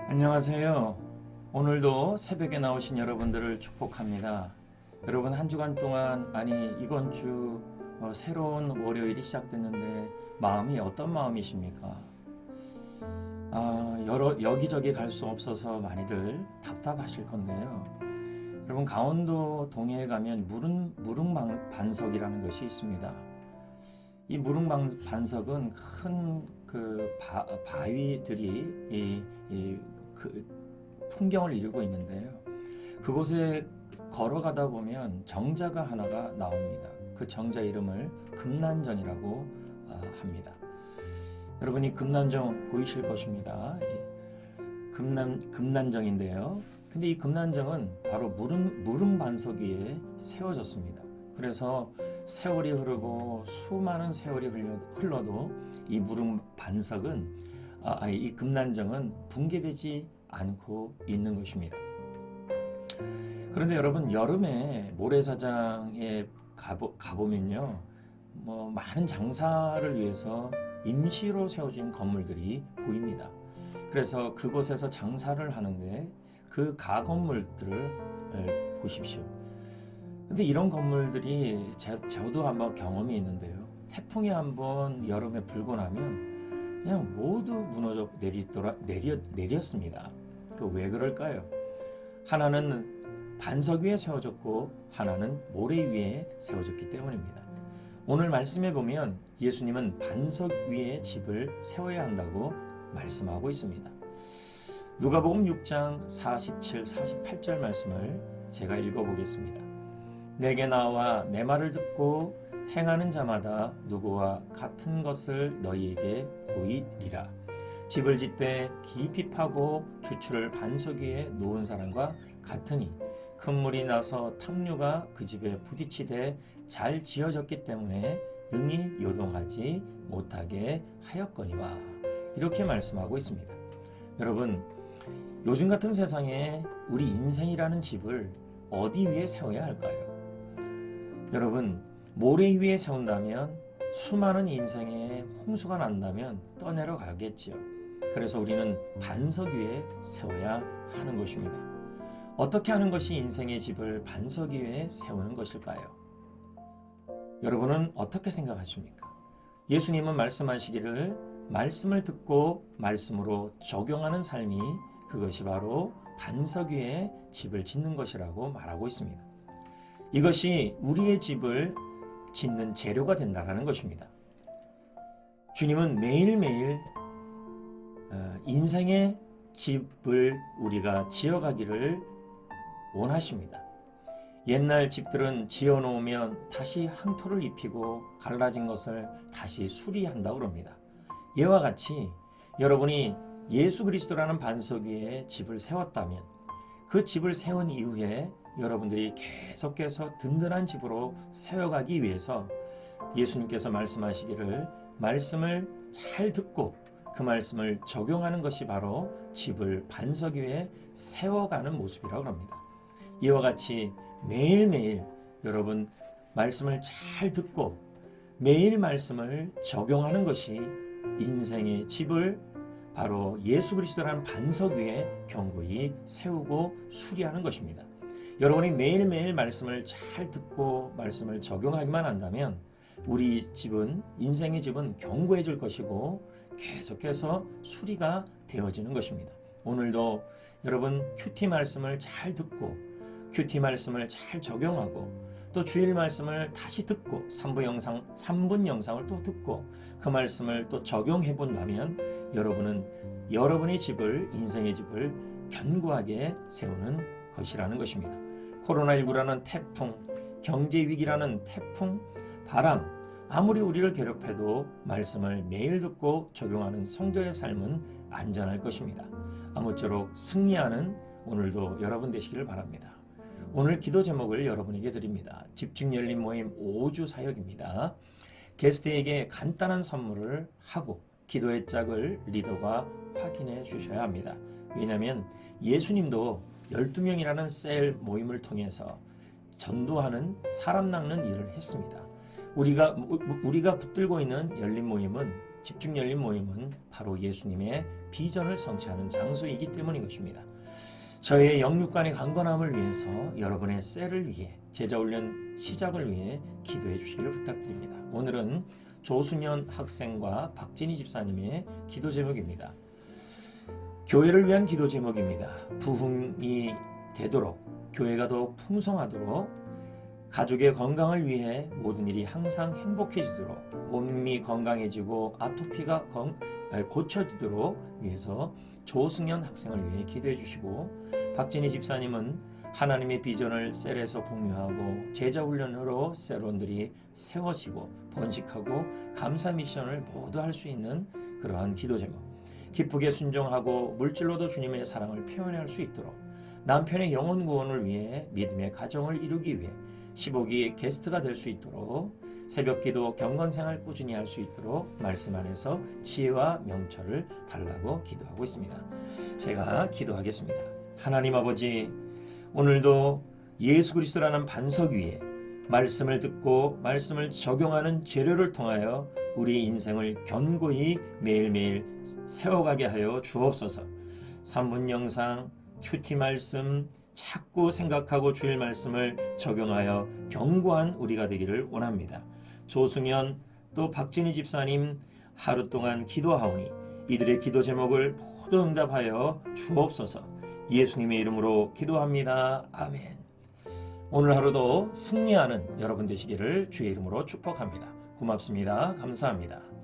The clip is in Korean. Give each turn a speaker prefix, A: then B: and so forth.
A: 안녕하세요. 오늘도 새벽에 나오신 여러분들을 축복합니다. 여러분 한 주간 동안 이번 주 새로운 월요일이 시작됐는데 마음이 어떤 마음이십니까? 여기저기 갈 수 없어서 많이들 답답하실 건데요. 여러분 강원도 동해에 가면 무릉반석이라는 것이 있습니다. 이 무릉반석은 큰 바위들이 그 풍경을 이루고 있는데요. 그곳에 걸어가다 보면 정자가 하나가 나옵니다. 그 정자 이름을 금난정이라고 합니다. 여러분이 금난정 보이실 것입니다. 금난정인데요. 근데 이 금난정은 바로 무릉반석 위에 세워졌습니다. 그래서 세월이 흐르고 수많은 세월이 흘러도 이 무릉반석은 이 금난정은 붕괴되지 않고 있는 것입니다. 그런데 여러분 여름에 모래사장에 가보면요, 많은 장사를 위해서 임시로 세워진 건물들이 보입니다. 그래서 그곳에서 장사를 하는데 그 가건물들을 보십시오. 근데 이런 건물들이 저도 한번 경험이 있는데요. 태풍이 한번 여름에 불고 나면 그냥 모두 무너져 내렸습니다. 왜 그럴까요? 하나는 반석 위에 세워졌고 하나는 모래 위에 세워졌기 때문입니다. 오늘 말씀에 보면 예수님은 반석 위에 집을 세워야 한다고 말씀하고 있습니다. 누가복음 6장 47, 48절 말씀을 제가 읽어보겠습니다. 내게 나와 내 말을 듣고 행하는 자마다 누구와 같은 것을 너희에게 보이리라. 집을 짓되 깊이 파고 주추를 반석 위에 놓은 사람과 같으니 큰 물이 나서 탐류가 그 집에 부딪히되 잘 지어졌기 때문에 능히 요동하지 못하게 하였거니와. 이렇게 말씀하고 있습니다. 여러분, 요즘 같은 세상에 우리 인생이라는 집을 어디 위에 세워야 할까요? 여러분, 모래 위에 세운다면 수많은 인생에 홍수가 난다면 떠내려가겠지요. 그래서 우리는 반석 위에 세워야 하는 것입니다. 어떻게 하는 것이 인생의 집을 반석 위에 세우는 것일까요? 여러분은 어떻게 생각하십니까? 예수님은 말씀하시기를 말씀을 듣고 말씀으로 적용하는 삶이 그것이 바로 반석 위에 집을 짓는 것이라고 말하고 있습니다. 이것이 우리의 집을 짓는 재료가 된다는 것입니다. 주님은 매일매일 인생의 집을 우리가 지어가기를 원하십니다. 옛날 집들은 지어놓으면 다시 항토를 입히고 갈라진 것을 다시 수리한다고 합니다. 이와 같이 여러분이 예수 그리스도라는 반석 위에 집을 세웠다면 그 집을 세운 이후에 여러분들이 계속해서 든든한 집으로 세워가기 위해서 예수님께서 말씀하시기를 말씀을 잘 듣고 그 말씀을 적용하는 것이 바로 집을 반석 위에 세워가는 모습이라고 합니다. 이와 같이 매일매일 여러분 말씀을 잘 듣고 매일 말씀을 적용하는 것이 인생의 집을 바로 예수 그리스도라는 반석 위에 견고히 세우고 수리하는 것입니다. 여러분이 매일매일 말씀을 잘 듣고 말씀을 적용하기만 한다면 우리 집은, 인생의 집은 견고해질 것이고 계속해서 수리가 되어지는 것입니다. 오늘도 여러분 큐티 말씀을 잘 듣고 큐티 말씀을 잘 적용하고 또 주일 말씀을 다시 듣고 3분 영상을 또 듣고 그 말씀을 또 적용해 본다면 여러분은 여러분의 집을, 인생의 집을 견고하게 세우는 것이라는 것입니다. 코로나19라는 태풍, 경제위기라는 태풍, 바람, 아무리 우리를 괴롭혀도 말씀을 매일 듣고 적용하는 성도의 삶은 안전할 것입니다. 아무쪼록 승리하는 오늘도 여러분 되시기를 바랍니다. 오늘 기도 제목을 여러분에게 드립니다. 집중 열린 모임 5주 사역입니다. 게스트에게 간단한 선물을 하고 기도의 짝을 리더가 확인해 주셔야 합니다. 왜냐하면 예수님도 12명이라는 셀 모임을 통해서 전도하는 사람 낚는 일을 했습니다. 우리가 붙들고 있는 열린 모임은, 집중 열린 모임은 바로 예수님의 비전을 성취하는 장소이기 때문인 것입니다. 저의 영육간의 강건함을 위해서, 여러분의 셀을 위해, 제자훈련 시작을 위해 기도해 주시기를 부탁드립니다. 오늘은 조승현 학생과 박진희 집사님의 기도 제목입니다. 교회를 위한 기도 제목입니다. 부흥이 되도록, 교회가 더 풍성하도록, 가족의 건강을 위해 모든 일이 항상 행복해지도록, 몸이 건강해지고 아토피가 고쳐지도록 위해서 조승현 학생을 위해 기도해 주시고, 박진희 집사님은 하나님의 비전을 셀에서 공유하고 제자훈련으로 셀원들이 세워지고 번식하고 감사 미션을 모두 할 수 있는 그러한 기도 제목, 기쁘게 순종하고 물질로도 주님의 사랑을 표현할 수 있도록, 남편의 영혼 구원을 위해 믿음의 가정을 이루기 위해 15기 게스트가 될 수 있도록, 새벽기도 경건생활 꾸준히 할 수 있도록 말씀 안에서 지혜와 명철을 달라고 기도하고 있습니다. 제가 기도하겠습니다. 하나님 아버지, 오늘도 예수 그리스도라는 반석 위에 말씀을 듣고 말씀을 적용하는 재료를 통하여 우리 인생을 견고히 매일매일 세워가게 하여 주옵소서. 3분 영상, 큐티 말씀 자꾸 생각하고 주일 말씀을 적용하여 견고한 우리가 되기를 원합니다. 조승현 또 박진희 집사님 하루 동안 기도하오니 이들의 기도 제목을 모두 응답하여 주옵소서. 예수님의 이름으로 기도합니다. 아멘. 오늘 하루도 승리하는 여러분 되시기를 주의 이름으로 축복합니다. 고맙습니다. 감사합니다.